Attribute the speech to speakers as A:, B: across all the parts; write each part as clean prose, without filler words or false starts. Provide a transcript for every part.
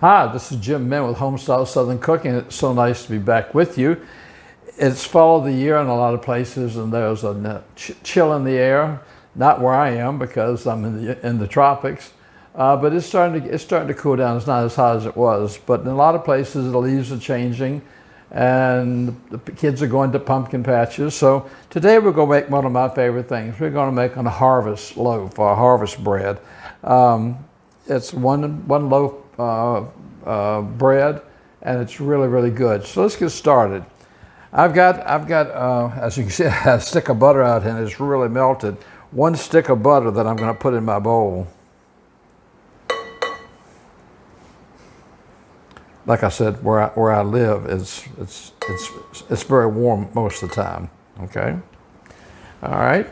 A: Hi, this is Jim Mann with Homestyle Southern Cooking. It's so nice to be back with you. It's fall of the year in a lot of places, and there's a chill in the air. Not where I am because I'm in the tropics, but it's starting to cool down. It's not as hot as it was, but in a lot of places the leaves are changing, and the kids are going to pumpkin patches. So today we're going to make one of my favorite things. We're going to make a harvest loaf or harvest bread. It's one loaf bread, and it's really good. So let's get started. I've got as you can see, a stick of butter out here, and it's really melted. One stick of butter that I'm going to put in my bowl. Like I said, where I live, it's very warm most of the time. Okay. All right.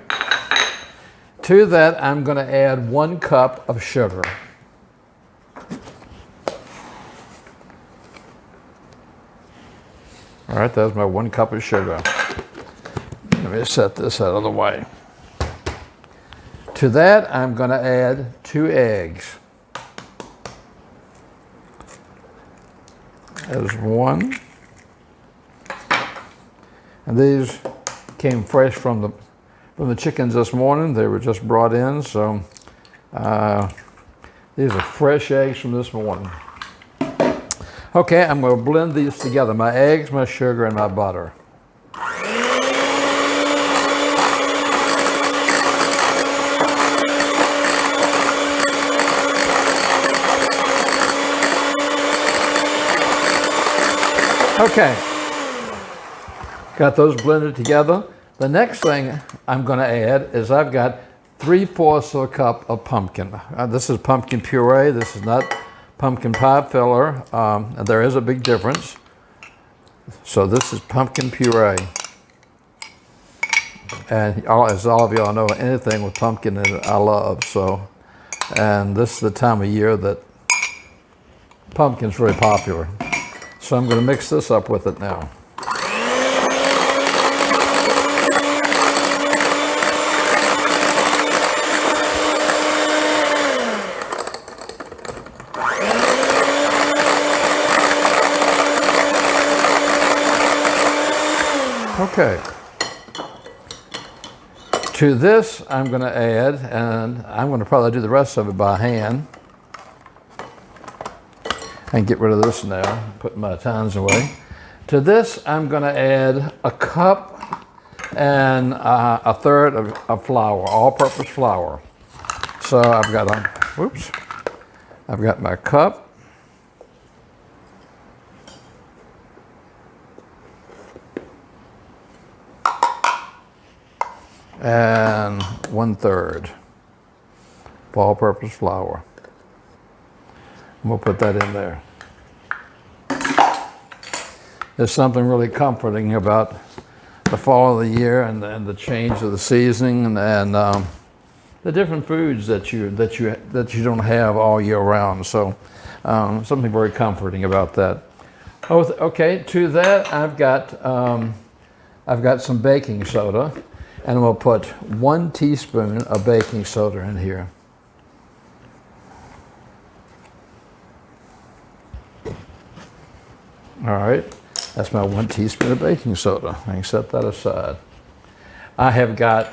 A: To that, I'm going to add 1 cup of sugar. All right, that's my 1 cup of sugar. Let me set this out of the way. To that, I'm going to add 2 eggs. There's 1. And these came fresh from the chickens this morning. They were just brought in, so these are fresh eggs from this morning. Okay, I'm going to blend these together, my eggs, my sugar, and my butter. Okay, got those blended together. The next thing I'm going to add is I've got 3/4 of a cup of pumpkin. This is pumpkin puree. This is not pumpkin pie filler, and there is a big difference. So this is pumpkin puree. And as all of y'all know, anything with pumpkin in it I love. So, and this is the time of year that pumpkin's very popular. So I'm going to mix this up with it now. Okay. To this, I'm going to add, and I'm going to probably do the rest of it by hand. And get rid of this now, put my tines away. To this, I'm going to add 1 cup and 1/3 of flour, all-purpose flour. So I've got I've got my cup. And 1/3 of all-purpose flour. And we'll put that in there. There's something really comforting about the fall of the year and the change of the seasoning and the different foods that you don't have all year round. So something very comforting about that. Okay, to that I've got some baking soda. And we'll put 1 teaspoon of baking soda in here. All right, that's my 1 teaspoon of baking soda. I can set that aside. I have got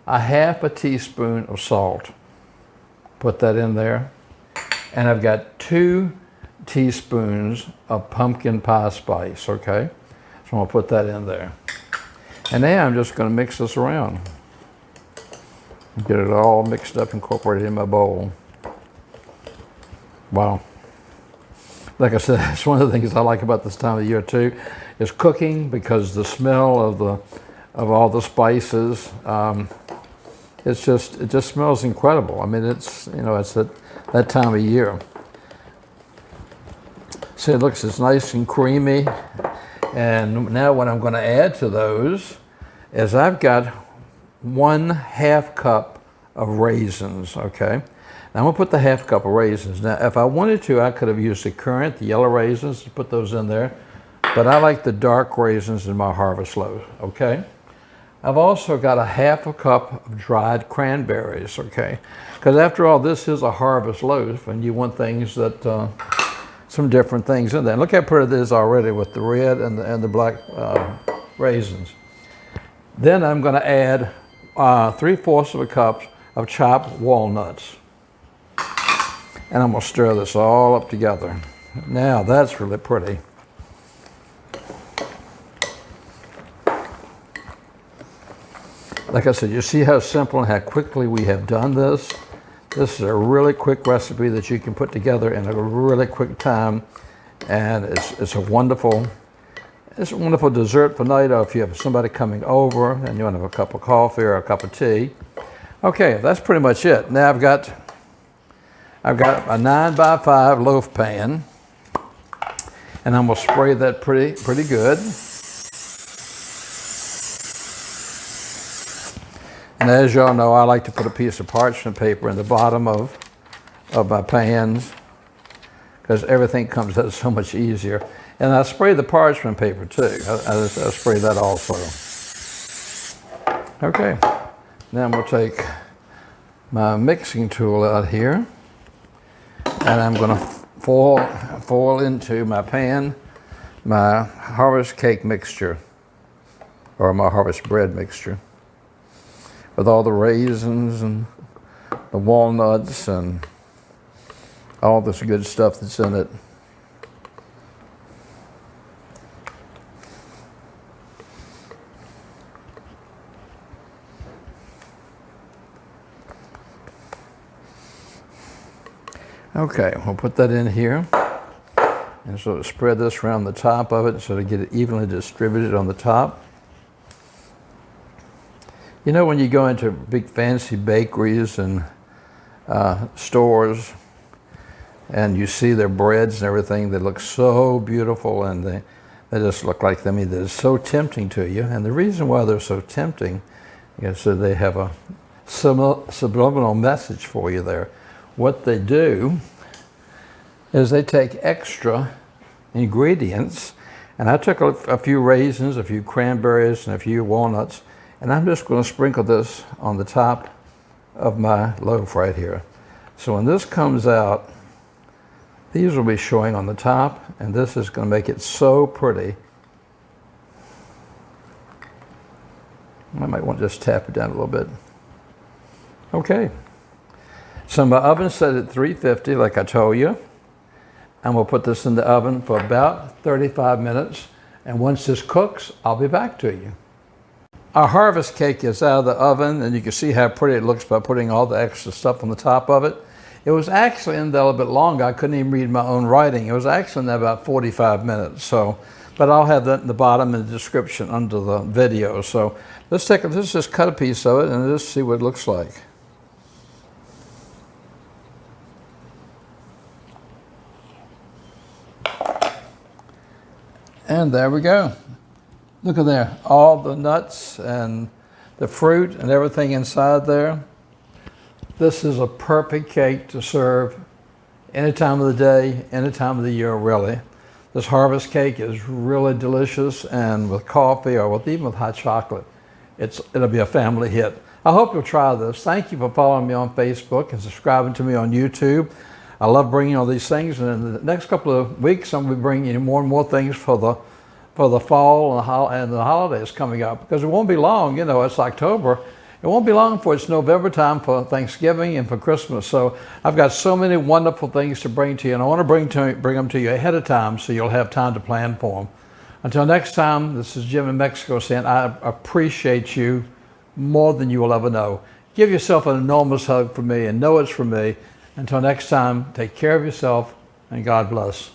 A: 1/2 teaspoon of salt. Put that in there. And I've got 2 teaspoons of pumpkin pie spice, okay? So I'm gonna put that in there. And now I'm just going to mix this around. Get it all mixed up, incorporated in my bowl. Wow. Like I said, it's one of the things I like about this time of year too, is cooking, because the smell of all the spices, it just smells incredible. I mean, it's that time of year. See, it looks, it's nice and creamy. And now what I'm going to add to those is I've got 1/2 cup of raisins, okay? Now I'm going to put the 1/2 cup of raisins. Now, if I wanted to, I could have used the currant, the yellow raisins, to put those in there. But I like the dark raisins in my harvest loaf, okay? I've also got 1/2 cup of dried cranberries, okay? Because after all, this is a harvest loaf, and you want things that some different things in there. Look how pretty it is already with the red and the black raisins. Then I'm going to add 3/4 of a cup of chopped walnuts. And I'm going to stir this all up together. Now that's really pretty. Like I said, you see how simple and how quickly we have done this. This is a really quick recipe that you can put together in a really quick time, and it's a wonderful dessert for night, or if you have somebody coming over and you want to have a cup of coffee or a cup of tea. Okay, that's pretty much it. Now I've got a 9x5 loaf pan, and I'm gonna spray that pretty good. And as y'all know, I like to put a piece of parchment paper in the bottom of my pans because everything comes out so much easier. And I spray the parchment paper too. I spray that also. Okay, now I'm gonna take my mixing tool out here, and I'm gonna foil into my pan my harvest cake mixture, or my harvest bread mixture, with all the raisins and the walnuts and all this good stuff that's in it. Okay, we'll put that in here and sort of spread this around the top of it and sort of get it evenly distributed on the top. You know, when you go into big fancy bakeries and stores and you see their breads and everything, they look so beautiful, and they just look like them. They're so tempting to you. And the reason why they're so tempting is that they have a subliminal message for you there. What they do is they take extra ingredients, and I took a few raisins, a few cranberries, and a few walnuts, and I'm just going to sprinkle this on the top of my loaf right here. So when this comes out, these will be showing on the top, and this is going to make it so pretty. I might want to just tap it down a little bit. Okay. So my oven's set at 350, like I told you. And we'll put this in the oven for about 35 minutes. And once this cooks, I'll be back to you. Our harvest cake is out of the oven, and you can see how pretty it looks by putting all the extra stuff on the top of it. It was actually in there a little bit longer. I couldn't even read my own writing. It was actually in there about 45 minutes. So, but I'll have that in the bottom in the description under the video. So let's just cut a piece of it and just see what it looks like. And there we go. Look at there, all the nuts and the fruit and everything inside there. This is a perfect cake to serve any time of the day, any time of the year, really. This harvest cake is really delicious, and with coffee or even with hot chocolate, it'll be a family hit. I hope you'll try this. Thank you for following me on Facebook and subscribing to me on YouTube. I love bringing all these things, and in the next couple of weeks, I'm going to be bringing you more and more things for the fall and the holidays coming up, because it won't be long. You know, it's October. It won't be long before it's November time for Thanksgiving and for Christmas. So I've got so many wonderful things to bring to you, and I want to bring them to you ahead of time so you'll have time to plan for them. Until next time, this is Jim in Mexico saying I appreciate you more than you will ever know. Give yourself an enormous hug from me, and know it's from me. Until next time, take care of yourself, and God bless.